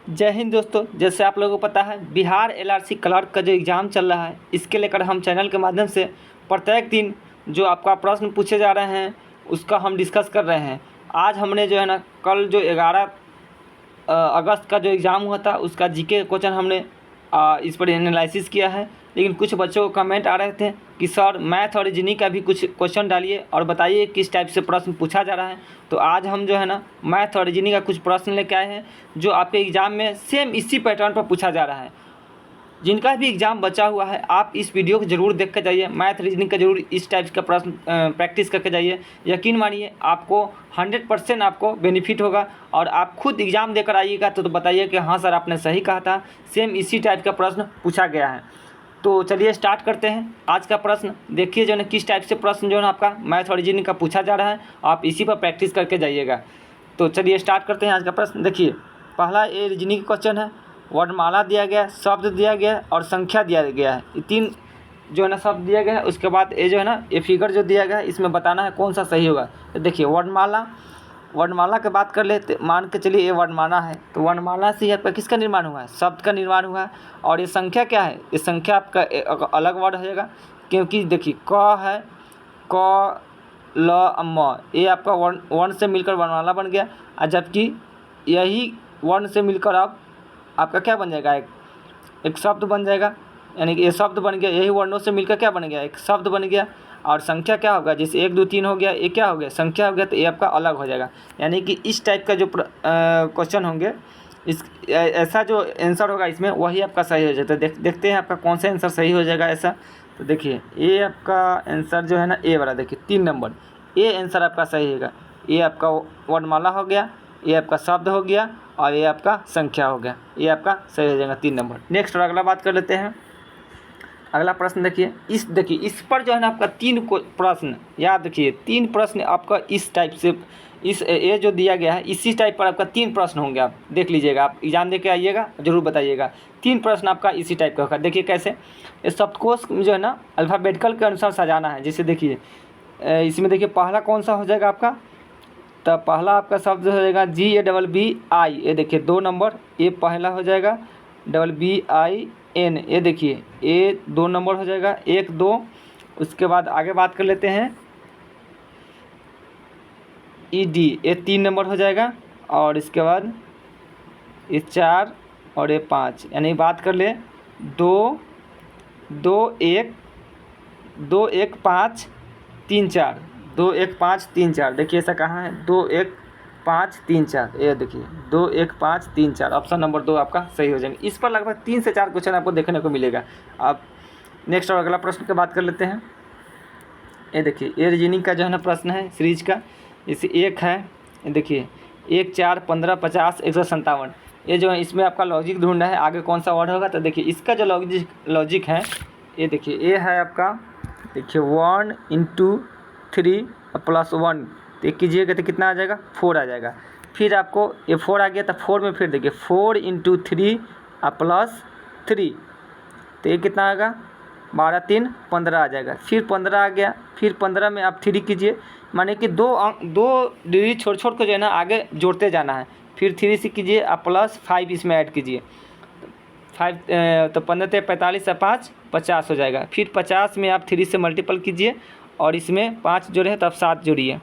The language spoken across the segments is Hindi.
जय हिंद दोस्तों। जैसे आप लोगों को पता है, बिहार एलआरसी क्लर्क का जो एग्ज़ाम चल रहा है, इसके लेकर हम चैनल के माध्यम से प्रत्येक दिन जो आपका प्रश्न पूछे जा रहे हैं उसका हम डिस्कस कर रहे हैं। आज हमने जो है ना, कल जो 11 अगस्त का जो एग्ज़ाम हुआ था उसका जीके क्वेश्चन हमने इस पर एनालिसिस किया है। लेकिन कुछ बच्चों को कमेंट आ रहे थे कि सर मैथ और रीजनिंग का भी कुछ क्वेश्चन डालिए और बताइए किस टाइप से प्रश्न पूछा जा रहा है। तो आज हम जो है ना, मैथ और रीजनिंग का कुछ प्रश्न लेके आए हैं जो आपके एग्ज़ाम में सेम इसी पैटर्न पर पूछा जा रहा है। जिनका भी एग्ज़ाम बचा हुआ है, आप इस वीडियो को ज़रूर देख कर जाइए। मैथ रीजनिंग का ज़रूर इस टाइप का प्रश्न प्रैक्टिस करके जाइए। यकीन मानिए आपको 100% आपको बेनिफिट होगा और आप खुद एग्ज़ाम देकर आइएगा तो बताइए कि हाँ सर आपने सही कहा था, सेम इसी टाइप का प्रश्न पूछा गया है। तो चलिए स्टार्ट करते हैं आज का प्रश्न। देखिए जो है किस टाइप से प्रश्न जो है आपका मैथ और रीजनिंग का पूछा जा रहा है, आप इसी पर प्रैक्टिस करके जाइएगा। तो चलिए स्टार्ट करते हैं आज का प्रश्न। देखिए पहला ये रीजनिंग का क्वेश्चन है। वर्णमाला दिया गया, शब्द दिया गया और संख्या दिया गया है। ये तीन जो है ना शब्द दिया गया है। उसके बाद ये जो है ना, ये फिगर जो दिया गया है, इसमें बताना है कौन सा सही होगा। तो देखिए वर्णमाला की बात कर लेते, मान के चलिए ये वर्णमाला है, तो वर्णमाला से आपका किसका निर्माण हुआ है? शब्द का निर्माण हुआ है। और ये संख्या क्या है? ये संख्या आपका अलग वर्ड होगा, क्योंकि देखिए क है, क ल म, ये आपका वर्ण से मिलकर वर्णमाला बन गया। और जबकि यही वर्ण से मिलकर अब आपका क्या बन जाएगा? एक शब्द बन जाएगा। यानी कि ये शब्द बन गया, यही वर्णों से मिलकर क्या बन गया? एक शब्द बन गया। और संख्या क्या होगा? जैसे 1 2 3 हो गया, ये क्या हो गया? संख्या हो गया, तो ये आपका अलग हो जाएगा। यानी कि इस टाइप का जो क्वेश्चन होंगे, इस ऐसा जो आंसर होगा इसमें वही आपका सही हो जाता है। देखते हैं आपका कौन सा आंसर सही हो जाएगा ऐसा। तो देखिए ये आपका आंसर जो है ना, ए वाला, देखिए 3 नंबर, ये आंसर आपका सही होगा। ये आपका वर्णमाला हो गया, ये आपका शब्द हो गया और ये आपका संख्या हो गया। ये आपका सही हो जाएगा 3 नंबर। नेक्स्ट और अगला बात कर लेते हैं। अगला प्रश्न देखिए इस पर जो है ना आपका 3 प्रश्न याद रखिए। 3 प्रश्न आपका इस टाइप से, इस ये जो दिया गया है इसी टाइप पर आपका 3 प्रश्न होंगे। आप देख लीजिएगा, आप एग्जाम दे के आइएगा, ज़रूर बताइएगा। 3 प्रश्न आपका इसी टाइप का होगा। देखिए कैसे, इस शब्दकोश जो है ना अल्फ़ाबेटिकल के अनुसार सजाना है। जैसे देखिए इसमें देखिए पहला कौन सा हो जाएगा आपका? तो पहला आपका शब्द हो जाएगा GABBI। ये देखिए 2 नंबर, ये पहला हो जाएगा। BBIN, ये देखिए ये 2 नंबर हो जाएगा, 1 2। उसके बाद आगे बात कर लेते हैं ED, ये 3 नंबर हो जाएगा। और इसके बाद ये 4 और ये 5। यानी बात कर ले 2 2 1 2 1 5 3 4, 2 1 5 3 4। देखिए ऐसा कहाँ है? 2 1 5 3 4, ये देखिए 2 1 5 3 4। ऑप्शन नंबर 2 आपका सही हो जाएगा। इस पर लगभग 3 से 4 क्वेश्चन आपको देखने को मिलेगा। आप नेक्स्ट और अगला प्रश्न की बात कर लेते हैं। ये देखिए ये रीजनिंग का जो है ना प्रश्न है सीरीज का। जैसे 1 है, ये देखिए 1 4 15 50 157। ये जो है इसमें आपका लॉजिक ढूंढना है, आगे कौन सा वर्ड होगा। तो देखिए इसका जो लॉजिक है, ये देखिए ये है आपका, देखिए 1 × 3 + 1, तो एक कीजिएगा तो कितना आ जाएगा? 4 आ जाएगा। फिर आपको ये 4 आ गया तो 4 में फिर देखिए 4 × 3 + 3, तो ये कितना आएगा? 12 3 15 आ जाएगा। फिर 15 आ गया, फिर 15 में आप 3 कीजिए, माने कि 2 डिग्री छोड़ के जो है ना आगे जोड़ते जाना है। फिर 3 से कीजिए, आप +5 इसमें ऐड कीजिए, 5 तो 15 × 45 और 5 50 हो जाएगा। फिर 50 में आप 3 से मल्टीपल कीजिए और इसमें 5 जोड़े तब 7 जोड़िए,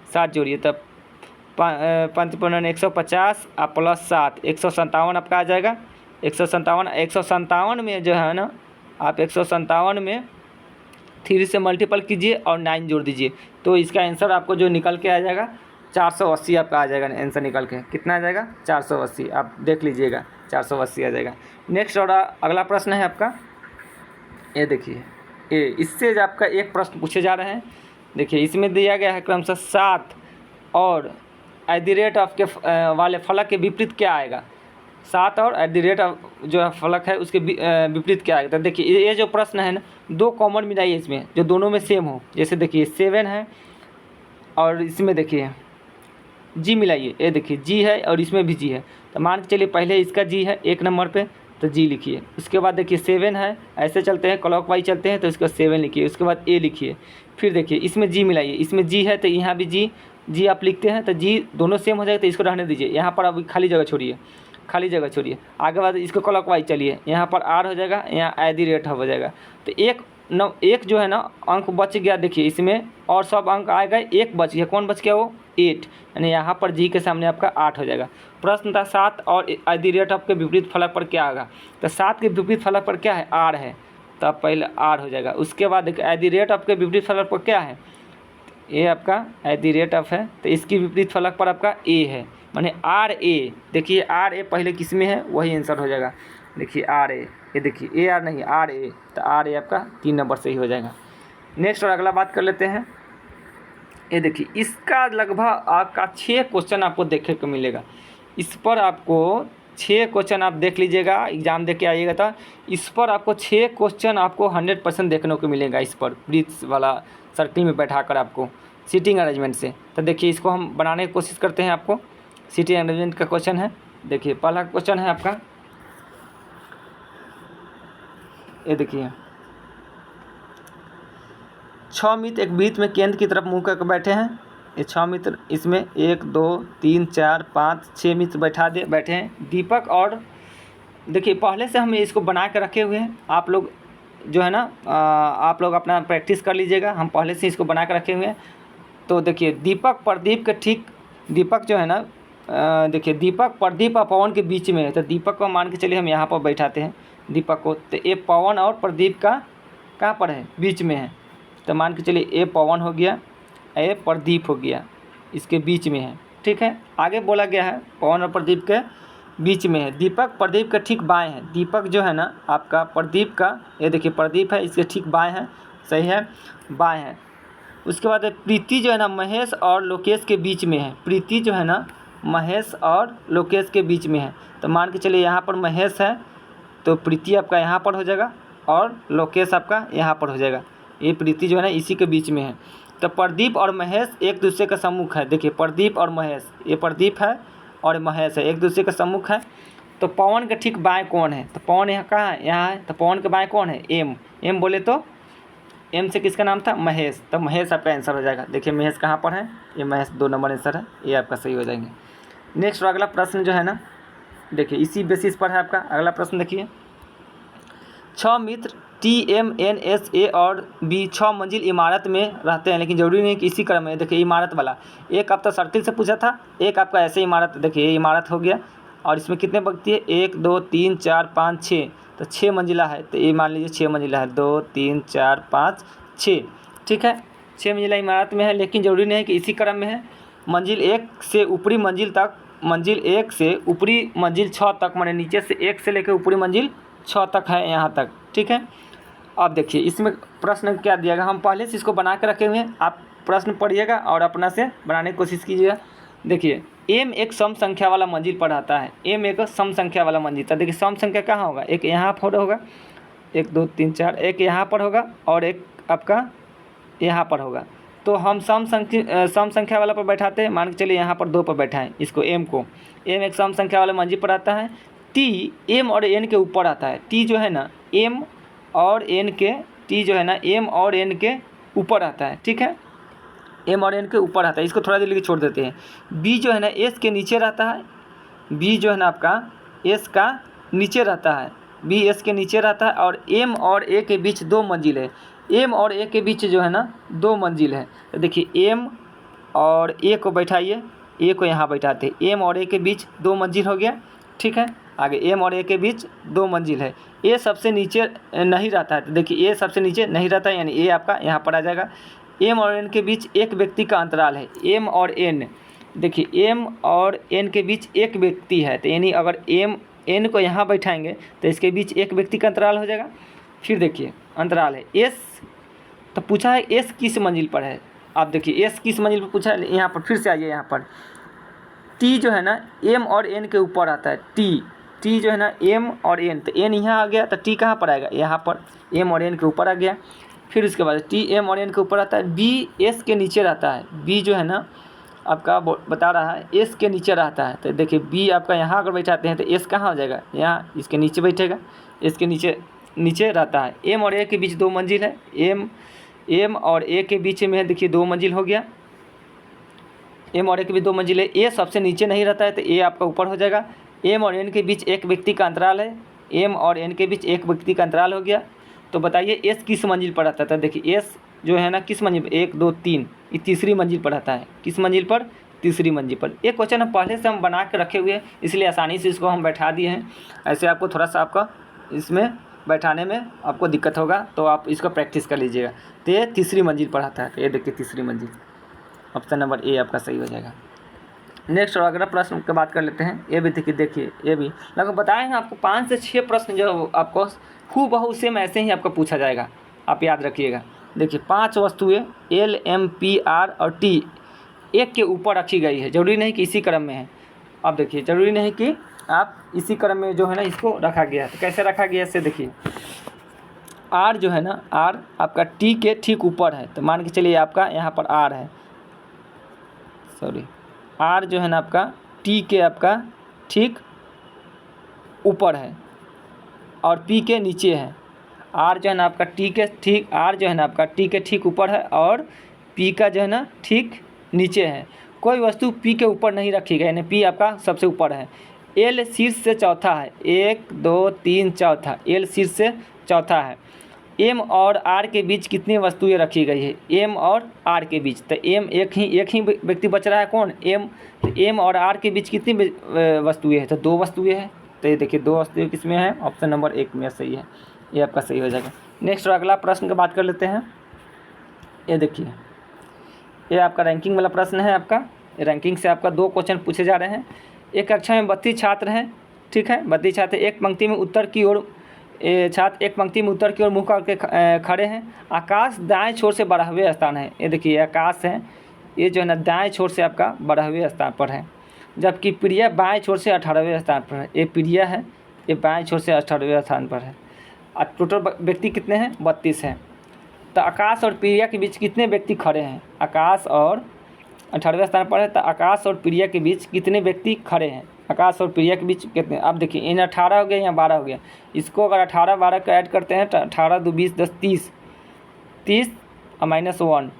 7 जोड़िए, तब 5 × 150 और +7 157 आपका आ जाएगा। 157 में जो है ना, आप 157 में 3 से मल्टीपल कीजिए और 9 जोड़ दीजिए, तो इसका आंसर आपको जो निकल के आ जाएगा 480 आपका आ जाएगा। आंसर निकल के कितना आ जाएगा? 480। आप देख लीजिएगा 480 आ जाएगा। नेक्स्ट और अगला प्रश्न है आपका, ये देखिए ये इससे आपका एक प्रश्न पूछे जा रहे हैं। देखिए इसमें दिया गया है क्रमशः 7 और @ के वाले फलक के विपरीत क्या आएगा? 7 और @ जो फलक है उसके विपरीत क्या आएगा? तो देखिए ये जो प्रश्न है ना, 2 कॉमन मिलाइए इसमें जो दोनों में सेम हो। जैसे देखिए 7 है और इसमें देखिए G मिलाइए, ये देखिए G है और इसमें भी G है। तो मान के चलिए पहले इसका G है 1 नंबर पे, तो G लिखिए। उसके बाद देखिए 7 है, ऐसे चलते हैं क्लॉकवाइज चलते हैं, तो इसका 7 लिखिए। उसके बाद A लिखिए। फिर देखिए इसमें G मिलाइए, इसमें G है तो यहाँ भी G जी आप लिखते हैं तो जी दोनों सेम हो जाएगा, तो इसको रहने दीजिए। यहाँ पर अभी खाली जगह छोड़िए, खाली जगह छोड़िए। आगे बाद इसको क्लॉकवाइज चलिए, यहाँ पर आर हो जाएगा, यहाँ @ हो जाएगा। तो एक जो है ना अंक बच गया, देखिए इसमें और सब अंक आ गए, एक बच गया। कौन बच गया? वो 8, यानी यहाँ पर जी के सामने आपका 8 हो जाएगा। प्रश्न था 7 और @ के विपरीत फलक पर क्या आएगा? तो 7 के विपरीत फलक पर क्या है? आर है, तो अब पहले आर हो जाएगा। उसके बाद @ के विपरीत फलक पर क्या है? ये आपका @ है, तो इसकी विपरीत फलक पर आपका ए है, माने RA। देखिए RA पहले किस में है, वही आंसर हो जाएगा। देखिए RA, ये देखिए AR नहीं RA, तो RA आपका 3 नंबर से ही हो जाएगा। नेक्स्ट और अगला बात कर लेते हैं। ये देखिए इसका लगभग आपका 6 क्वेश्चन आपको देखने को मिलेगा। इस पर आपको 6 क्वेश्चन आप देख लीजिएगा, एग्ज़ाम दे के आइएगा तो इस पर आपको 6 क्वेश्चन आपको 100% देखने को मिलेगा। इस पर वृत्त वाला सर्किल में बैठा कर आपको सीटिंग अरेंजमेंट से। तो देखिए इसको हम बनाने की कोशिश करते हैं। आपको सीटिंग अरेंजमेंट का क्वेश्चन है। देखिए पहला क्वेश्चन है आपका, ये देखिए 6 मित्र एक वृत्त में केंद्र की तरफ मुँह करके बैठे हैं। ये 6 मित्र, इसमें 1 2 3 4 5 6 मित्र बैठे हैं। दीपक और देखिए पहले से हम इसको बना के रखे हुए हैं। आप लोग जो है ना आप लोग अपना प्रैक्टिस कर लीजिएगा। हम पहले से इसको बना के रखे हुए हैं। तो देखिए दीपक प्रदीप के ठीक, दीपक जो है ना देखिए दीपक प्रदीप और पवन के बीच में है। तो दीपक को मान के चलिए हम यहाँ पर बैठाते हैं दीपक को। तो ये पवन और प्रदीप का कहाँ पर है? बीच में है। तो मान के चलिए ये पवन हो गया, ये प्रदीप हो गया, इसके बीच में है। ठीक है, आगे बोला गया है पवन और प्रदीप के बीच में है। दीपक प्रदीप के ठीक बाएं है। दीपक जो है ना आपका प्रदीप का, ये देखिए प्रदीप है, इसके ठीक बाएं है, सही है, बाएं है। उसके बाद प्रीति जो है ना महेश और लोकेश के बीच में है। प्रीति जो है ना महेश और लोकेश के बीच में है। तो मान के चलिए यहाँ पर महेश है, तो प्रीति आपका यहाँ पर हो जाएगा और लोकेश आपका यहाँ पर हो जाएगा। ये प्रीति जो है ना इसी के बीच में है। तो प्रदीप और महेश एक दूसरे का सम्मुख है। देखिए प्रदीप और महेश, ये प्रदीप है और महेश है, एक दूसरे का सम्मुख है। तो पवन के ठीक बाएं कौन है? तो पवन यहाँ कहाँ है? यहाँ है। तो पवन के बाएं कौन है? एम बोले तो एम से किसका नाम था? महेश। तो महेश आपका आंसर हो जाएगा। देखिए महेश कहाँ पर है? ये महेश 2 नंबर आंसर है, ये आपका सही हो जाएंगे। नेक्स्ट अगला प्रश्न जो है ना देखिए इसी बेसिस पर है आपका। अगला प्रश्न देखिए 6 मित्र TMNS A और B 6 मंजिल इमारत में रहते हैं, लेकिन ज़रूरी नहीं कि इसी क्रम में। देखिए इमारत वाला एक आपका सर्किल से पूछा था, एक आपका ऐसे इमारत। देखिए ये इमारत हो गया और इसमें कितने व्यक्ति है? 1 2 3 4 5 6। तो 6 मंजिला है। तो ये मान लीजिए 6 मंजिला है, 2 3 4 5 6। ठीक है, 6 मंजिला इमारत में है, लेकिन ज़रूरी नहीं है कि इसी क्रम में है। मंजिल 1 से ऊपरी मंजिल तक, मंजिल 1 से ऊपरी मंजिल 6 तक, माने नीचे से 1 से लेकर ऊपरी मंजिल 6 तक है यहाँ तक। ठीक है, अब देखिए इसमें प्रश्न क्या दिया गया, हम पहले से इसको बना के रखे हुए हैं। आप प्रश्न पढ़िएगा और अपना से बनाने की कोशिश कीजिएगा। देखिए m एक सम संख्या वाला मंजिल पर आता है। m एक सम संख्या वाला मंजिल था। देखिए सम संख्या कहाँ होगा? एक यहाँ पर होगा, 1 2 3 4, एक यहाँ पर होगा और एक आपका यहाँ पर होगा। तो हम सम संख्या वाला पर बैठाते हैं। मान के चलिए यहाँ पर 2 पर बैठाएँ इसको, m को। m एक सम संख्या वाला मंजिल पर आता है। t m और n के ऊपर आता है। t जो है ना m और n के, t जो है ना m और n के ऊपर आता है। ठीक है, m और n के ऊपर आता है। इसको थोड़ा देर लिए छोड़ देते हैं। b जो है ना s के नीचे रहता है। b जो है ना आपका s का नीचे रहता है, b s के नीचे रहता है। और m और a के बीच 2 मंजिल है। m और a के बीच जो है ना 2 मंजिल है। तो देखिए m और a को बैठाइए, a को यहाँ बैठाते हैं। m और a के बीच 2 मंजिल हो गया। ठीक है, आगे m और a के बीच 2 मंजिल है। a सबसे नीचे नहीं रहता है। तो देखिए a सबसे नीचे नहीं रहता है, यानी a आपका यहाँ पर आ जाएगा। m और n के बीच एक व्यक्ति का अंतराल है। m और n, देखिए m और n के बीच एक व्यक्ति है, तो यानी अगर n को यहाँ बैठाएंगे तो इसके बीच एक व्यक्ति का अंतराल हो जाएगा। फिर देखिए अंतराल है s, तो पूछा है s किस मंजिल पर है। आप देखिए s किस मंजिल पर पूछा है। यहाँ पर फिर से आइए, यहाँ पर t जो है ना m और n के ऊपर आता है। t जो है ना m और n, तो n यहाँ आ गया, तो t कहाँ पर आएगा? यहाँ पर m और n के ऊपर आ गया। फिर उसके बाद t m और n के ऊपर आता है। b s के नीचे रहता है। b जो है ना आपका बता रहा है s के नीचे रहता है। तो देखिए b आपका यहाँ अगर बैठाते हैं तो s कहाँ हो जाएगा? यहाँ इसके नीचे बैठेगा, इसके नीचे रहता है। m और a के बीच 2 मंजिल है। m और a के बीच में है, देखिए 2 मंजिल हो गया। एम और ए के बीच 2 मंजिल है, ए सबसे नीचे नहीं रहता है तो ए आपका ऊपर हो जाएगा। एम और एन के बीच एक व्यक्ति का अंतराल है, एम और एन के बीच एक व्यक्ति का अंतराल हो गया। तो बताइए एस किस मंजिल पर रहता था। देखिए एस जो है ना किस मंजिल पर, 1 2 3, ये तीसरी मंजिल पर रहता है। किस मंजिल पर? तीसरी मंजिल पर। एक क्वेश्चन हम पहले से हम बना के रखे हुए हैं, इसलिए आसानी से इसको हम बैठा दिए हैं। ऐसे आपको थोड़ा सा आपका इसमें बैठाने में आपको दिक्कत होगा, तो आप इसको प्रैक्टिस कर लीजिएगा। तो ये तीसरी मंजिल पर आता है, तो ये देखिए तीसरी मंजिल, ऑप्शन नंबर ए आपका सही हो जाएगा। नेक्स्ट और अगला प्रश्न की बात कर लेते हैं। ये भी देखिए ये भी लगभग बताए हैं आपको 5 से 6 प्रश्न जो आपको हूबहू सेम ऐसे ही आपको पूछा जाएगा, आप याद रखिएगा। देखिए 5 वस्तुएं एल एम पी आर और टी एक के ऊपर रखी गई है, जरूरी नहीं कि इसी क्रम में है। अब देखिए जरूरी नहीं कि आप इसी क्रम में जो है ना इसको रखा गया है। तो कैसे रखा गया इससे देखिए, आर जो है ना, आर आपका टी के ठीक ऊपर है। तो मान के चलिए आपका यहाँ पर आर है, सॉरी आर जो है ना आपका टी के आपका ठीक ऊपर है और पी के नीचे है। आर जो है ना आपका टी के ठीक, आर जो है ना आपका टी के ठीक ऊपर है और पी का जो है ना ठीक नीचे है। कोई वस्तु पी के ऊपर नहीं रखी गई, यानी पी आपका सबसे ऊपर है। एल शीर्ष से चौथा है, 1 2 3 चौथा, एल शीर्ष से चौथा है। एम और आर के बीच कितनी वस्तुएं रखी गई है? एम और आर के बीच, तो एम एक ही व्यक्ति बच रहा है, कौन? एम। तो एम और आर के बीच कितनी वस्तुएं हैं? तो 2 वस्तुएं हैं। तो ये देखिए 2 वस्तुएं किसमें है? ऑप्शन नंबर 1 में सही है, ये आपका सही हो जाएगा। नेक्स्ट और अगला प्रश्न की बात कर लेते हैं। ये देखिए ये आपका रैंकिंग वाला प्रश्न है। आपका रैंकिंग से आपका 2 क्वेश्चन पूछे जा रहे हैं। एक कक्षा में 32 छात्र हैं, ठीक है, 32 छात्र एक पंक्ति में उत्तर की ओर, छात्र एक पंक्ति में उत्तर की ओर मुँह करके खड़े हैं। आकाश दाएं छोर से 12वें स्थान है। ये देखिए आकाश है, ये जो है ना दाएं छोर से आपका 12वें स्थान पर है, जबकि प्रिया बाएं छोर से 18वें स्थान पर है। ये प्रिया है, ये बाएं छोर से 18वें स्थान पर है। और टोटल व्यक्ति कितने हैं? 32 हैं। तो आकाश और प्रिया के बीच कितने व्यक्ति खड़े हैं? आकाश और 18वें स्थान पर है, तो आकाश और प्रिया के बीच कितने व्यक्ति खड़े हैं? आकाश और प्रिया के बीच कितने? अब देखिए इन 18 हो गया, यहाँ 12 हो गया। इसको अगर 18 12 का ऐड करते हैं तो 18 2 20 10 30, 30 और -1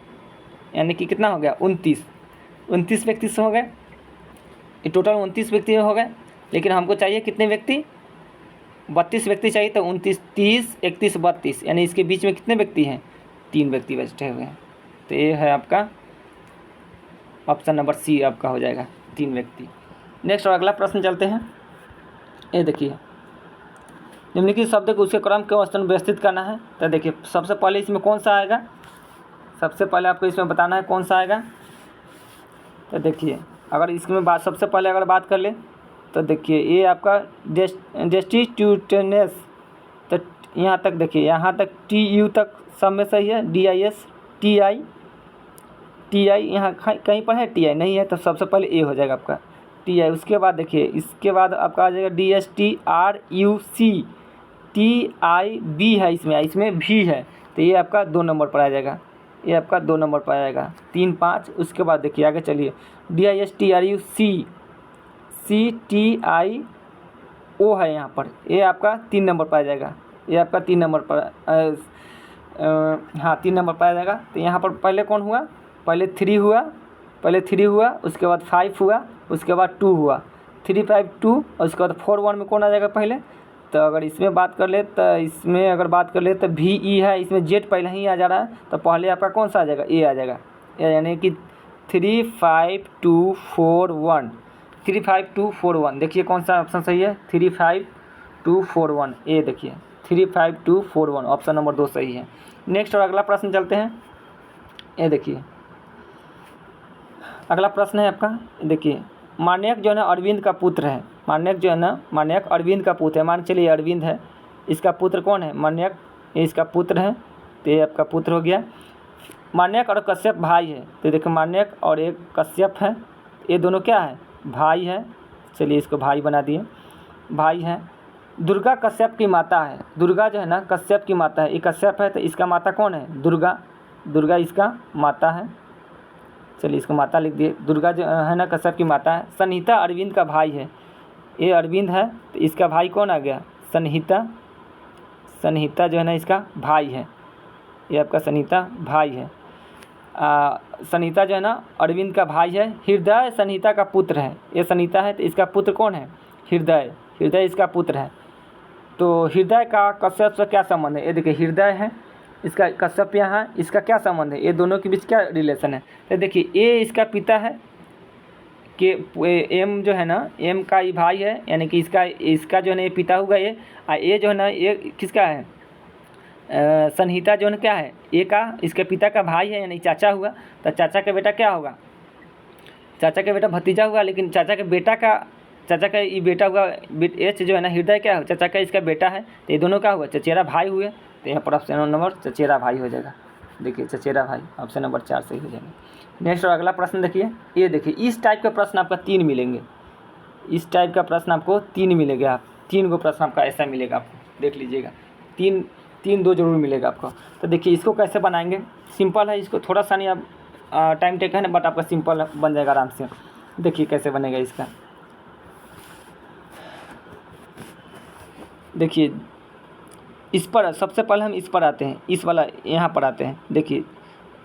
यानी कि कितना हो गया? 29 व्यक्ति से हो गए। ये टोटल 29 व्यक्ति हो गए, लेकिन हमको चाहिए कितने व्यक्ति? 32 व्यक्ति चाहिए। तो 29 30 31 32, यानी इसके बीच में कितने व्यक्ति हैं? 3 व्यक्ति बैठे हुए हैं। तो ये है आपका ऑप्शन नंबर सी आपका हो जाएगा, 3 व्यक्ति। नेक्स्ट और अगला प्रश्न चलते हैं। ये देखिए निम्नलिखित शब्द को उसके क्रम के अनुसार व्यवस्थित करना है। तो देखिए सबसे पहले इसमें कौन सा आएगा? सबसे पहले आपको इसमें बताना है कौन सा आएगा। तो देखिए अगर इसमें बात सबसे पहले अगर बात कर ले तो देखिए ये आपका डेस्टिट्यूटनेस, तो यहाँ तक देखिए, यहाँ तक TU तक सब में सही है। DIS TI यहाँ कहीं पर है? TI नहीं है, तो सबसे पहले ए हो जाएगा आपका TI। उसके बाद देखिए इसके बाद आपका आ जाएगा DSTRUC, TIB है, इसमें भी है, तो ये आपका 2 नंबर पर आ जाएगा। ये आपका 2 नंबर पर आ जाएगा, 3 5। उसके बाद देखिए आगे चलिए DISTRUC CTIO है यहाँ पर, ये आपका 3 नंबर पर आ जाएगा। ये आपका 3 नंबर पर हाँ 3 नंबर पर आ जाएगा। तो यहाँ पर पहले कौन हुआ? पहले 3 हुआ, उसके बाद 5 हुआ, उसके बाद 2 हुआ, 3 5 2, और उसके बाद 4 1 में कौन आ जाएगा पहले? तो अगर इसमें बात कर ले तो इसमें अगर बात कर ले तो VE है, इसमें Z पहले ही आ जा रहा है, तो पहले आपका कौन सा आ जाएगा? ए आ जाएगा, यानी कि 3 5 2 4 1, 3 5 2 4 1। देखिए कौन सा ऑप्शन सही है? 3 5 2 4 1, ए देखिए 3 5 2 4 1, ऑप्शन नंबर 2 सही है। नेक्स्ट और अगला प्रश्न चलते हैं। ये देखिए अगला प्रश्न है आपका, देखिए मान्यक जो है ना अरविंद का पुत्र है। मान्यक जो है ना, मान्यक अरविंद का पुत्र है। मान चलिए अरविंद है, इसका पुत्र कौन है? मान्यक, ये इसका पुत्र है, तो ये आपका पुत्र हो गया। मान्यक और कश्यप भाई है। तो देखिए मान्यक और एक कश्यप है, ये दोनों क्या है? भाई है। चलिए इसको भाई बना दिए, भाई है। दुर्गा कश्यप की माता है। दुर्गा जो है ना कश्यप की माता है। ये कश्यप है तो इसका माता कौन है? दुर्गा। दुर्गा इसका माता है। चलिए इसको माता लिख दिए। दुर्गा जो है ना कश्यप की माता है। सनहिता अरविंद का भाई है। ये अरविंद है तो इसका भाई कौन आ गया? सनहिता। सनहिता जो है ना इसका भाई है, ये आपका सनहिता भाई है। सनीता जो है ना अरविंद का भाई है। हृदय सनीता का पुत्र है। ये सनीता है तो इसका पुत्र कौन है? हृदय। हृदय इसका पुत्र है। तो हृदय का कश्यप से क्या संबंध है? ये देखिए हृदय है, इसका कश्यप यहाँ है, इसका क्या संबंध है? ये दोनों के बीच क्या रिलेशन है? तो देखिए ए इसका पिता है कि एम जो है ना एम का ही भाई है, यानी कि इसका जो है ना ये पिता होगा ये, और ये जो है ना ये किसका है? संहिता जो है क्या है? ए का इसके पिता का भाई है, यानी चाचा हुआ। तो चाचा का बेटा क्या होगा? चाचा का बेटा भतीजा हुआ, लेकिन चाचा का ये बेटा हुआ। एच जो है ना हृदय क्या है? चाचा का इसका बेटा है। तो ये दोनों क्या हुआ? चचेरा भाई हुए। तो यहाँ पर ऑप्शन नंबर चचेरा भाई हो जाएगा। देखिए चचेरा भाई, ऑप्शन नंबर 4 सही हो जाएगा। नेक्स्ट और अगला प्रश्न देखिए। ये देखिए इस टाइप के प्रश्न आपका 3 मिलेंगे। इस टाइप का प्रश्न आपको 3 मिलेगा। 3 गो प्रश्न आपका ऐसा मिलेगा, आपको देख लीजिएगा। 3 2 जरूर मिलेगा आपको। तो देखिए इसको कैसे बनाएंगे? सिंपल है, इसको थोड़ा सा नहीं आप टाइम टेक है ना, बट आपका सिंपल बन जाएगा आराम से। देखिए कैसे बनेगा इसका। देखिए इस पर सबसे पहले हम इस पर आते हैं, इस वाला यहाँ पर आते हैं। देखिए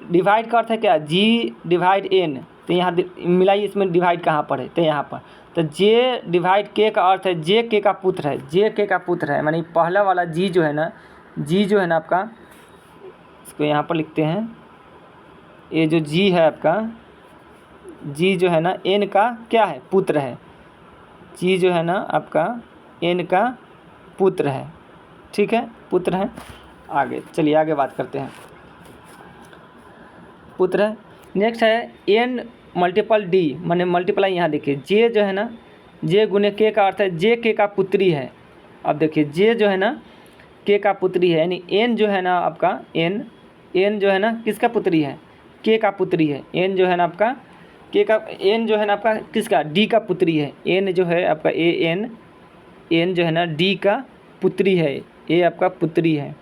डिवाइड का अर्थ है क्या? जी डिवाइड एन। तो यहाँ मिलाइए, इसमें डिवाइड कहाँ पर है? तो यहाँ पर। तो जे डिवाइड के का अर्थ है जे के का पुत्र है। जे के का पुत्र है, मानी पहला वाला जी जो है ना, जी जो है ना आपका, इसको यहाँ पर लिखते हैं। ये जो जी है आपका, जी जो है ना एन का क्या है? पुत्र है। जी जो है ना आपका एन का पुत्र है। ठीक है, पुत्र है। आगे चलिए आगे बात करते हैं। पुत्र है। नेक्स्ट है एन मल्टीपल डी, माने मल्टीप्लाई। यहाँ देखिए जे जो है ना, जे गुने के का अर्थ है जे के का पुत्री है। अब देखिए जे जो है ना के का पुत्री है, यानी एन जो है ना आपका एन जो है ना किसका पुत्री है? के का पुत्री है। एन जो है ना आपका के का, एन जो है ना आपका किसका? डी का पुत्री है। एन जो है आपका एन जो है ना डी का पुत्री है। ये आपका पुत्री है,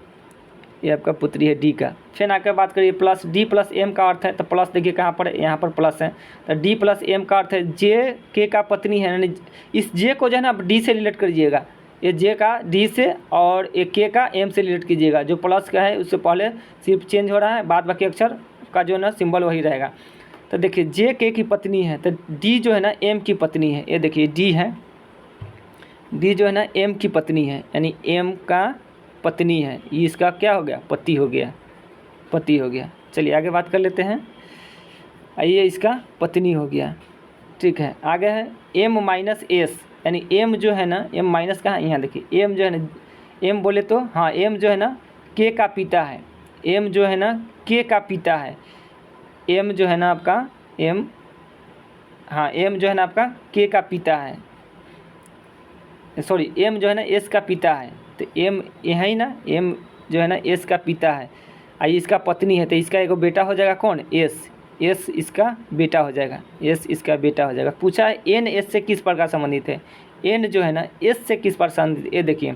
ये आपका पुत्री है डी का। फिर आकर बात करिए प्लस डी प्लस एम का अर्थ है। तो प्लस देखिए कहाँ पर? यहाँ पर प्लस है। तो डी प्लस एम का अर्थ है जे के का पत्नी है, यानी इस जे को जो है ना आप डी से रिलेट करिएगा। ये जे का डी से और एक के का एम से रिलेट कीजिएगा। जो प्लस का है उससे पहले सिर्फ चेंज हो रहा है, बाद बाकी अक्षर का जो है ना सिंबल वही रहेगा। तो देखिए जे के की पत्नी है, तो डी जो है ना एम की पत्नी है। ये देखिए डी है, डी जो है ना एम की पत्नी है, यानी एम का पत्नी है। ये इसका क्या हो गया? पति हो गया, पति हो गया। चलिए आगे बात कर लेते हैं। आइए इसका पत्नी हो गया। ठीक है, आगे है एम माइनस एस, यानी एम जो है ना एम माइनस का, यहाँ देखिए एम जो है ना, एम बोले तो हाँ एम जो है ना के का पिता है। एम जो है ना के का पिता है। एम जो है ना आपका एम, हाँ एम जो है ना आपका के का पिता है। सॉरी एम जो है ना एस का पिता है। तो एम यहाँ ही ना एम जो है ना एस का पिता है, आई इसका पत्नी है। तो इसका एक बेटा हो जाएगा कौन? एस। एस इसका बेटा हो जाएगा, एस इसका बेटा हो जाएगा। पूछा है एन एस से किस प्रकार संबंधित है? एन जो है ना एस से किस प्रकार संबंधित? ये देखिए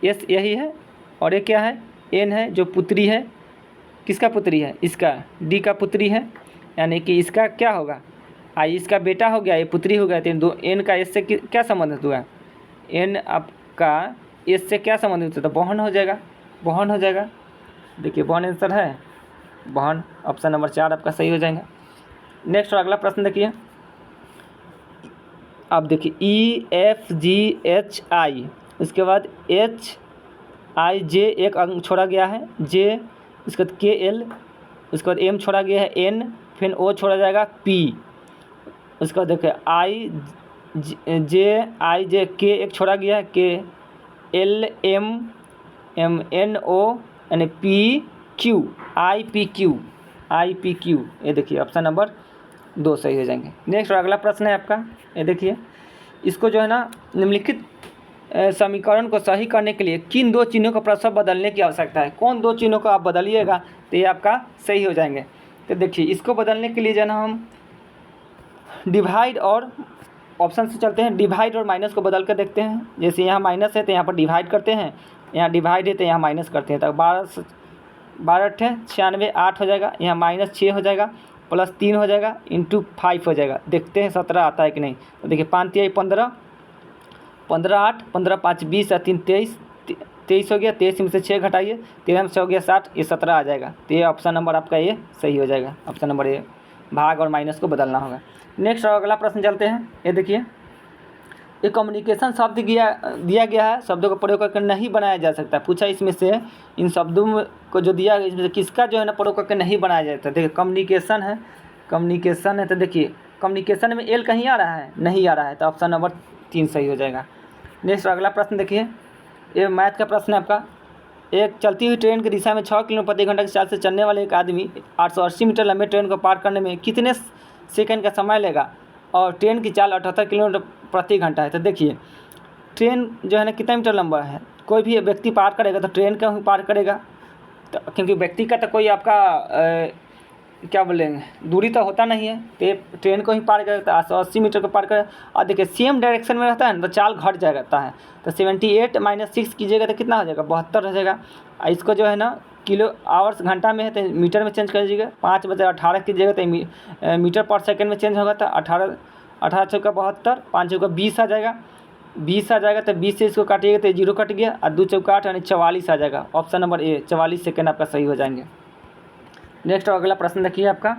एस यही है और ये क्या है? एन है, जो पुत्री है। किसका पुत्री है? इसका डी का पुत्री है, यानी कि इसका क्या होगा? आई इसका बेटा हो गया, ये पुत्री हो गया। तो दो एन का एस से क्या संबंधित हुआ? एन आपका एस से क्या संबंधित होता है? तो बहन हो जाएगा, बहन हो जाएगा। देखिए बहन आंसर है, बहन। ऑप्शन नंबर 4 आपका सही हो जाएगा। नेक्स्ट और अगला प्रश्न देखिए। अब देखिए E F G H I, उसके बाद एच आई जे एक अंक छोड़ा गया है, जे उसके बाद के एल, उसके बाद एम छोड़ा गया है एन, फिर ओ छोड़ा जाएगा पी, उसके बाद देखिए आई जे के एक छोड़ा गया है के, L M M N O, यानी P Q I P Q. ये देखिए ऑप्शन नंबर 2 सही हो जाएंगे। नेक्स्ट और अगला प्रश्न है आपका। ये देखिए इसको जो है ना निम्नलिखित समीकरण को सही करने के लिए किन 2 चिन्हों का प्रसव बदलने की आवश्यकता है? कौन 2 चिन्हों को आप बदलिएगा तो ये आपका सही हो जाएंगे। तो देखिए इसको बदलने के लिए जो है ना हम डिवाइड और ऑप्शन से चलते हैं। डिवाइड और माइनस को बदल कर देखते हैं। जैसे यहाँ माइनस है तो यहाँ पर डिवाइड करते हैं, यहाँ डिवाइड है तो यहाँ माइनस करते हैं। तो 12 96 8 हो जाएगा, यहाँ -6 हो जाएगा, प्लस 3 हो जाएगा, इंटू 5 हो जाएगा। देखते हैं 17 आता है कि नहीं। तो देखिए 5 3 15, 15 8, 15 5 20 और 3 23, 23 हो गया, 23 में से 6 घटाइए, 13 में से हो गया 60, ये 17 आ जाएगा। तो ये ऑप्शन नंबर आपका ये सही हो जाएगा। ऑप्शन नंबर ए, भाग और माइनस को बदलना होगा। नेक्स्ट अगला प्रश्न चलते हैं। ये देखिए, एक कम्युनिकेशन शब्द दिया गया है, शब्दों का प्रयोग करके नहीं बनाया जा सकता। पूछा इसमें से इन शब्दों को जो दिया गया इसमें से किसका जो है ना प्रयोग करके नहीं बनाया जाता। देखिए कम्युनिकेशन है, तो देखिए कम्युनिकेशन में एल कहीं आ रहा है, नहीं आ रहा है, तो ऑप्शन नंबर 3 सही हो जाएगा। नेक्स्ट अगला प्रश्न देखिए, ये मैथ का प्रश्न है आपका। एक चलती हुई ट्रेन की दिशा में 6 किलोमीटर प्रति घंटा की चाल से चलने वाले एक आदमी 880 मीटर लंबे ट्रेन को पार करने में कितने सेकंड का समय लेगा, और ट्रेन की चाल 78 किलोमीटर प्रति घंटा है। तो देखिए ट्रेन जो है ना कितना मीटर लंबा है, कोई भी व्यक्ति पार करेगा तो ट्रेन का ही पार करेगा, तो क्योंकि व्यक्ति का तो कोई आपका क्या बोलेंगे दूरी तो होता नहीं है, तो ट्रेन को ही पार करेगा, तो 880 मीटर को पार करेगा। और देखिए सेम डायरेक्शन में रहता है ना, तो चाल घट जाता है, तो 78 - 6 कीजिएगा तो कितना हो जाएगा, 72 हो जाएगा। इसको जो है ना किलो आवर्स घंटा में है तो मीटर में चेंज कर दीजिएगा। 5/18 कीजिएगा तो मीटर पर सेकंड में चेंज होगा, तो 18 चौका 72, 5 चौका 20 आ जाएगा, 20 आ जाएगा। तो 20 से इसको काटिएगा तो 0 कट गया, और 2 चौका 8 यानी 44 आ जाएगा। ऑप्शन नंबर ए 44 सेकंड आपका सही हो जाएंगे। नेक्स्ट अगला प्रश्न देखिए आपका,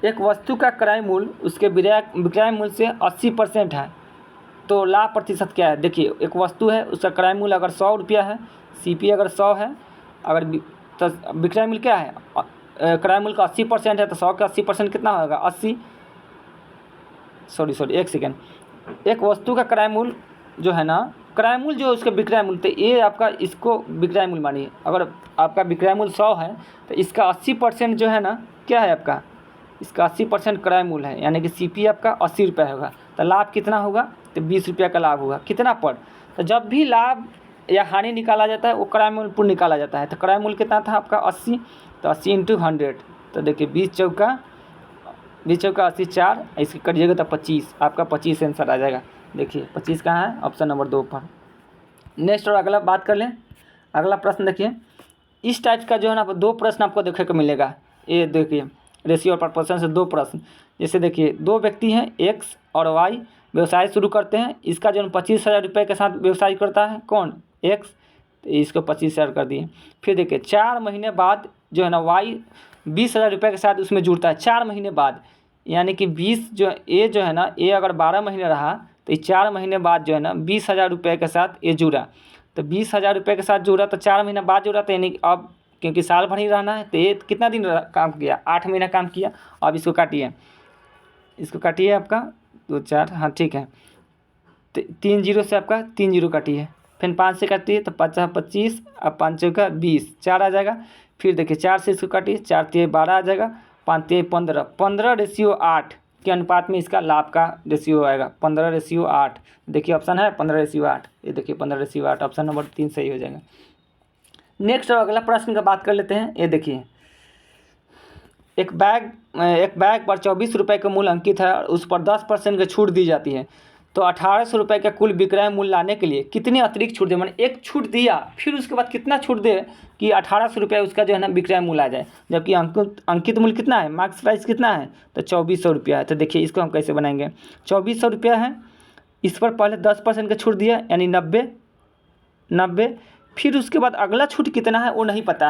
एक वस्तु का क्रय मूल्य उसके विक्रय मूल्य से 80% है, तो लाभ प्रतिशत क्या है। देखिए एक वस्तु है, उसका क्रय मूल्य अगर 100 रुपया है, CP अगर 100 है, अगर तो विक्रय मूल्य क्या है, क्रय मूल्य का 80% है, तो 100 का 80% कितना होगा 80। सॉरी एक सेकेंड, एक वस्तु का क्रय मूल्य जो है ना, क्रय मूल्य जो उसका विक्रय मूल्य, तो ये आपका इसको विक्रय मूल्य मानिए। अगर आपका विक्रय मूल्य 100 है तो इसका 80% जो है ना क्या है आपका, इसका 80% क्रय मूल्य है, यानी कि CP आपका 80 रुपये होगा। तो लाभ कितना होगा, तो 20 रुपये का लाभ होगा। कितना पर, तो जब भी लाभ या हानि निकाला जाता है वो क्रय मूल्य पर निकाला जाता है। तो क्रय मूल्य कितना था आपका 80, तो 80 × 100, तो देखिए 20 चौका 80 4, इसकी कटिएगा तो 25, आपका 25 आंसर आ जाएगा। देखिए 25 कहाँ है, ऑप्शन नंबर 2 पर। नेक्स्ट और अगला बात कर लें। अगला प्रश्न देखिए, इस टाइप का जो है ना 2 प्रश्न आपको देखने को मिलेगा। ये देखिए रेशियो और प्रपोर्शन से 2 प्रश्न। जैसे देखिए 2 व्यक्ति हैं X और Y, व्यवसाय शुरू करते हैं। इसका जो 25,000 रुपये के साथ व्यवसाय करता है कौन, X, तो इसको 25,000 कर दिए। फिर देखिए 4 महीने बाद जो है ना Y 20,000 रुपये के साथ उसमें जुड़ता है, 4 महीने बाद, यानी कि 20 जो ए जो है ना, ए अगर 12 महीने रहा तो 4 महीने बाद जो है ना 20,000 रुपये के साथ ये जुड़ा। तो 20,000 रुपये के साथ जुड़ा, तो 4 महीने बाद जुड़ा, तो यानी अब क्योंकि साल भर ही रहना है, तो ये कितना दिन काम किया, 8 महीना काम किया। अब इसको काटिए आपका 2 4, हाँ ठीक है, 3 0 से आपका 3 0 काटिए, फिर 5 से काटिए तो 50 25, अब 5 चौका 20, 4 आ जाएगा। फिर देखिए 4 से इसको काटिए, 4 3 12 आ जाएगा, 5 3 15, 15:8 के अनुपात में इसका लाभ का रेशियो आएगा, 15:8। देखिए ऑप्शन है 15:8, ये देखिए 15:8, ऑप्शन नंबर 3 सही हो जाएगा। नेक्स्ट अगला प्रश्न का बात कर लेते हैं। ये देखिए एक बैग पर 24 रुपये का मूल्य अंकित है और उस पर 10% की छूट दी जाती है, तो 1800 रुपये का कुल विक्रय मूल्य लाने के लिए कितनी अतिरिक्त छूट दे, मैंने एक छूट दिया फिर उसके बाद कितना छूट दे कि 1800 रुपये उसका जो है ना विक्रय मूल्य आ जाए, जबकि अंकित मूल्य कितना है, मार्क्स प्राइस कितना है, तो 2400 रुपया है। तो देखिए इसको हम कैसे बनाएंगे, 2400 रुपया है, इस पर पहले 10% का छूट दिया यानी 90, फिर उसके बाद अगला छूट कितना है वो नहीं पता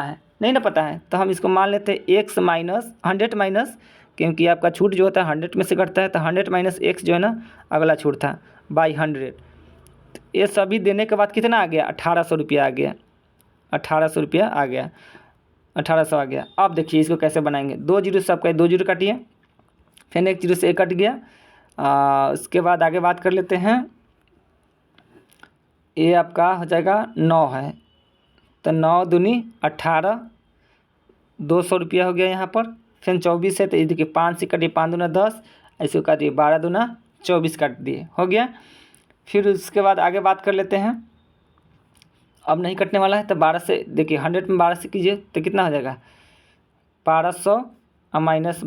है, तो हम इसको मान लेते हैं x माइनस 100 माइनस, क्योंकि आपका छूट जो होता है 100 में से घटता है, तो 100 माइनस x जो है ना अगला छूट था बाई 100। ये सभी देने के बाद कितना आ गया, 1800 रुपया आ गया, 1800 रुपया आ गया, 1800 आ गया। अब देखिए इसको कैसे बनाएंगे, 2 0 से आपका 2 0 काटिए, फिर 1 0 से 1 कट गया। उसके बाद आगे बात कर लेते हैं, ये आपका हो जाएगा 9 है, तो 9 दूनी 18, 200 रुपया हो गया यहाँ पर। फिर 24 है तो ये देखिए 5 से काटिए, 5 दूना 10, ऐसे काटिए 12 दूना 24 काट दिए, हो गया। फिर उसके बाद आगे बात कर लेते हैं, अब नहीं कटने वाला है तो 12 से देखिए 100 में 12 से कीजिए तो कितना हो जाएगा, 1200 माइनस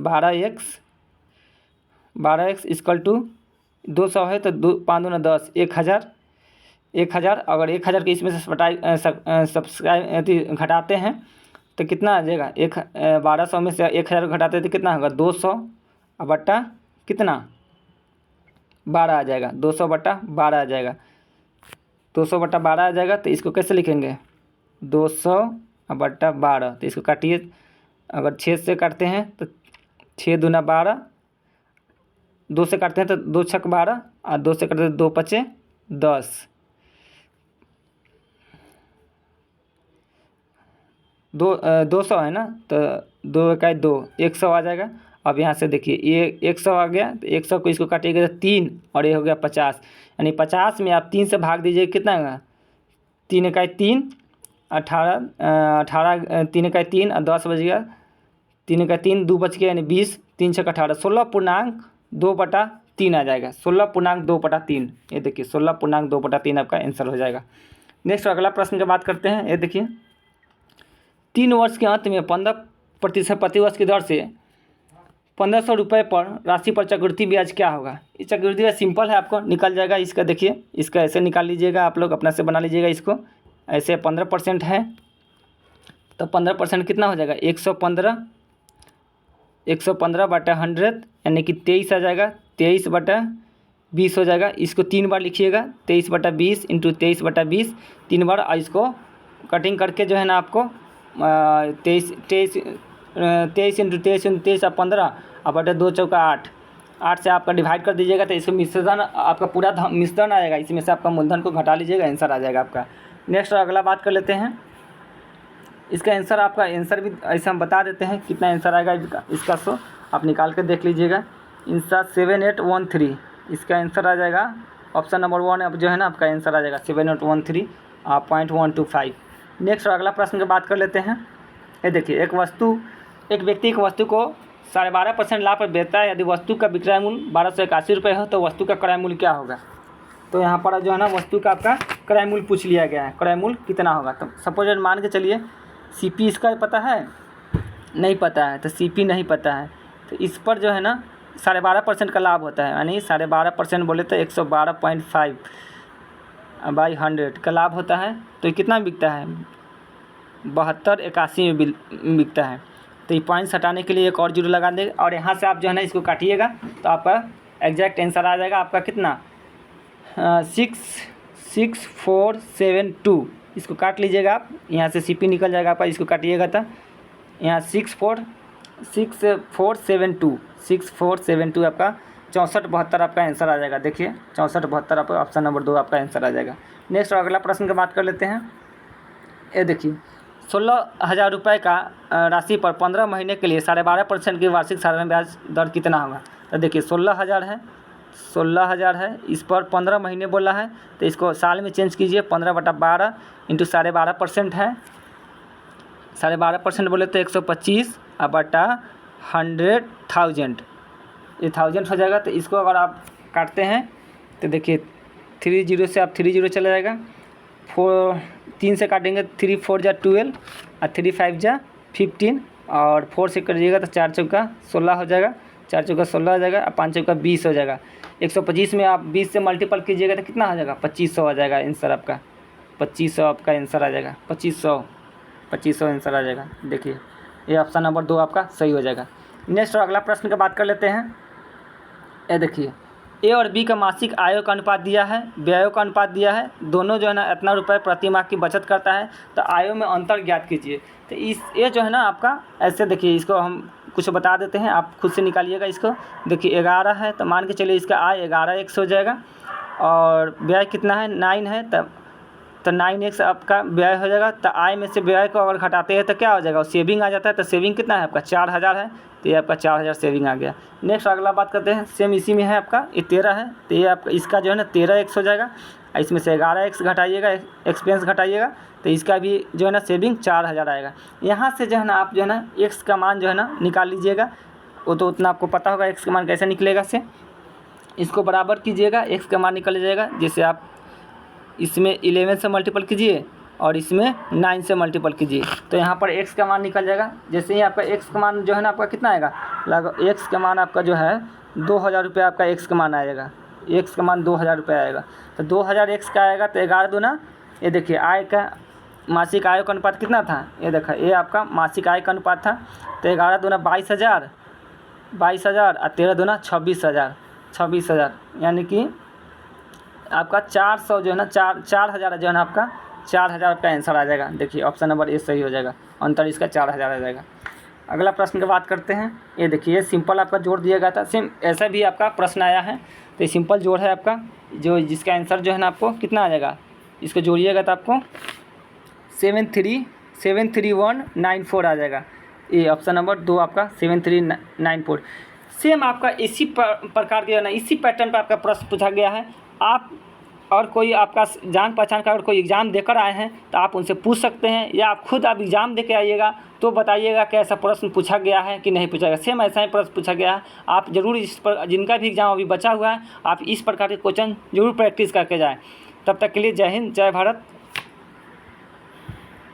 12x इक्वल टू 200 है तो 5 दूना 10, 1000। अगर 1000 के इसमें से सब्सक्राइब घटाते हैं तो कितना आ जाएगा, 1200 में से 1000 घटाते हैं तो कितना होगा, 200 बट्टा कितना 12 आ जाएगा, 200 बट्टा 12 आ जाएगा। 200/12 आ जाएगा। तो इसको कैसे लिखेंगे, 200/12। तो इसको काटिए, अगर 6 से काटते हैं तो 6 दूना 12, 2 से काटते हैं तो 2 छक 12 और 2 से काटते हैं 2 पचे 10, 200 है ना, तो 2 इकाई 2, 100 आ जाएगा। अब यहाँ से देखिए ये 100 आ गया, तो 100 को इसको काटिएगा तो 3 और ये हो गया 50, यानी 50 में आप 3 से भाग दीजिएगा, कितना होगा, 3 इकाई 3, 18, 3 इकाई 3 और 10 बच गया, 3 इकाई 3, 2 बच गया, यानी 20, 3 छक 18, 16.2/3 आ जाएगा, 16.2/3। ये देखिए 16.2/3 आपका आंसर हो जाएगा। नेक्स्ट अगला प्रश्न की बात करते हैं। ये देखिए 3 वर्ष के अंत में 15% प्रतिवर्ष की दर से 1500 रुपये पर राशि पर चक्रवृद्धि ब्याज क्या होगा। ये चक्रवृद्धि ब्याज सिंपल है, आपको निकल जाएगा। इसका देखिए, इसका ऐसे निकाल लीजिएगा, आप लोग अपना से बना लीजिएगा इसको। ऐसे 15% है तो 15% कितना हो जाएगा, 115/100 यानी कि 23 आ जाएगा, 23/20 हो जाएगा। इसको 3 बार लिखिएगा, 23/20 इंटू 23/20 3 बार, और इसको कटिंग करके जो है ना आपको 23 इंटू 23 और 15 और बटे 2 चौका 8 से आपका डिवाइड कर दीजिएगा। तो इसको मिश्रण, आपका पूरा मिश्रण आएगा, इसमें से आपका मूलधन को घटा लीजिएगा, आंसर आ जाएगा आपका। नेक्स्ट अगला बात कर लेते हैं। इसका आंसर, आपका आंसर भी ऐसे हम बता देते हैं कितना आंसर आएगा इसका। सो आप निकाल के देख लीजिएगा। आंसर 7813 इसका आंसर आ जाएगा। ऑप्शन नंबर 1 अब जो है ना आपका आंसर आ जाएगा 7813.125। नेक्स्ट अगला प्रश्न की बात कर लेते हैं। ये देखिए एक व्यक्ति एक वस्तु को 12.5% लाभ पर बेचता है। यदि वस्तु का विक्रय मूल्य 1281 रुपये हो तो वस्तु का क्रय मूल्य क्या होगा। तो यहाँ पर जो है ना वस्तु का आपका क्रय मूल्य पूछ लिया गया है, क्रय मूल्य कितना होगा। तो सपोज मान के चलिए सीपी इसका पता है, नहीं पता है, तो सीपी नहीं पता है, तो इस पर जो है ना 12.5% का लाभ होता है, यानी 12.5% बोले तो 112.5/100 का लाभ होता है। तो ये कितना बिकता है, 7281 में बिकता है। तो ये पॉइंट्स हटाने के लिए एक और जीरो लगा देंगे, और यहाँ से आप जो है ना इसको काटिएगा तो आपका एग्जैक्ट आंसर आ जाएगा आपका कितना, 66472। इसको काट लीजिएगा आप, यहाँ से सीपी निकल जाएगा आपका। इसको काटिएगा तो यहाँ 64772 आपका 6472 आपका आंसर आ जाएगा। देखिए 6472 आपका ऑप्शन नंबर 2 आपका आंसर आ जाएगा। नेक्स्ट अगला प्रश्न की बात कर लेते हैं। ये देखिए 16,000 रुपये का राशि पर 15 महीने के लिए 12.5% की वार्षिक साधारण ब्याज दर कितना होगा। तो देखिए 16,000 है, इस पर 15 महीने बोला है, तो इसको साल में चेंज कीजिए। 15/12 इंटू 12.5% है, 12.5% बोले तो 125 और बटा 100,000, ये 1000 हो जाएगा। तो इसको अगर आप काटते हैं तो देखिए 3 0 से आप 3 0 चला जाएगा, 3 से काटेंगे 3 4 जा 12 और 3 5 जा 15 और 4 से करिएगा तो 4 चौका 16 हो जाएगा, 4 चौका 16 हो जाएगा और 5 चौका 20 हो जाएगा। 125 में आप 20 से मल्टीपल कीजिएगा तो कितना हो जाएगा, 2500 आ जाएगा आंसर आपका। 2500 आपका आंसर आ जाएगा, 2500 आंसर आ जाएगा। देखिए ये ऑप्शन नंबर 2 आपका सही हो जाएगा। नेक्स्ट अगला प्रश्न की बात कर लेते हैं। ये देखिए ए और बी का मासिक आयों का अनुपात दिया है, व्ययों का अनुपात दिया है, दोनों जो है ना इतना रुपये प्रति माह की बचत करता है, तो आयों में अंतर ज्ञात कीजिए। तो ये जो है ना आपका ऐसे देखिए, इसको हम कुछ बता देते हैं, आप खुद से निकालिएगा इसको। देखिए 11 है तो मान के चलिए इसका आय 11x हो जाएगा, और व्यय कितना है 9 है, तब तो 9x आपका व्यय हो जाएगा। तो आय में से व्यय को अगर घटाते हैं तो क्या हो जाएगा, सेविंग आ जाता है। तो सेविंग कितना है आपका 4000 है, तो ये आपका 4000 सेविंग आ गया। नेक्स्ट अगला बात करते हैं, सेम इसी में है आपका, ये 13 है, तो ये आपका इसका जो है ना 13x हो जाएगा। इसमें से 11x घटाइएगा, एक्सपेंस घटाइएगा, तो इसका भी जो है ना सेविंग 4000 आएगा। यहाँ से जो है ना आप जो है ना x का मान जो है ना निकाल लीजिएगा, वो तो उतना आपको पता होगा x का मान कैसे निकलेगा। से इसको बराबर कीजिएगा, x का मान निकल जाएगा। जैसे आप इसमें 11 से मल्टीपल कीजिए और इसमें 9 से मल्टीपल कीजिए, तो यहाँ पर x का मान निकल जाएगा। जैसे ही आपका x का मान जो है ना आपका कितना आएगा, लगभग x का मान आपका जो है 2000 रुपये आपका x का मान आएगा, x का मान 2000 रुपये आएगा। तो 2000 x का आएगा, तो 11 दूना, ये देखिए आय का मासिक आय का अनुपात कितना था, ये देखा ये आपका मासिक आय का अनुपात था। तो 11 दूना 22,000 और 13 दूना 26,000, यानी कि आपका 400 जो है ना 4,000 जो है ना आपका 4,000 का आंसर आ जाएगा। देखिए ऑप्शन नंबर ए सही हो जाएगा, अंतर इसका 4,000 आ जाएगा। अगला प्रश्न की बात करते हैं। ये देखिए ये सिंपल आपका जोड़ दिया गया था, सेम ऐसा भी आपका प्रश्न आया है। तो ये सिंपल जोड़ है आपका, जो जिसका आंसर जो है ना आपको कितना आ जाएगा, इसको जोड़िएगा तो आपको 73194 आ जाएगा। ये ऑप्शन नंबर 2 आपका 7394। सेम आपका इसी प्रकार के ना इसी पैटर्न पर आपका प्रश्न पूछा गया है। आप और कोई आपका जान पहचान का अगर कोई एग्ज़ाम देकर आए हैं तो आप उनसे पूछ सकते हैं, या आप खुद आप एग्ज़ाम दे के आइएगा तो बताइएगा कि ऐसा प्रश्न पूछा गया है कि नहीं पूछा गया। सेम ऐसा ही प्रश्न पूछा गया है। आप ज़रूर इस पर, जिनका भी एग्ज़ाम अभी बचा हुआ है, आप इस प्रकार के क्वेश्चन जरूर प्रैक्टिस करके जाएँ। तब तक के लिए जय हिंद, जय भारत।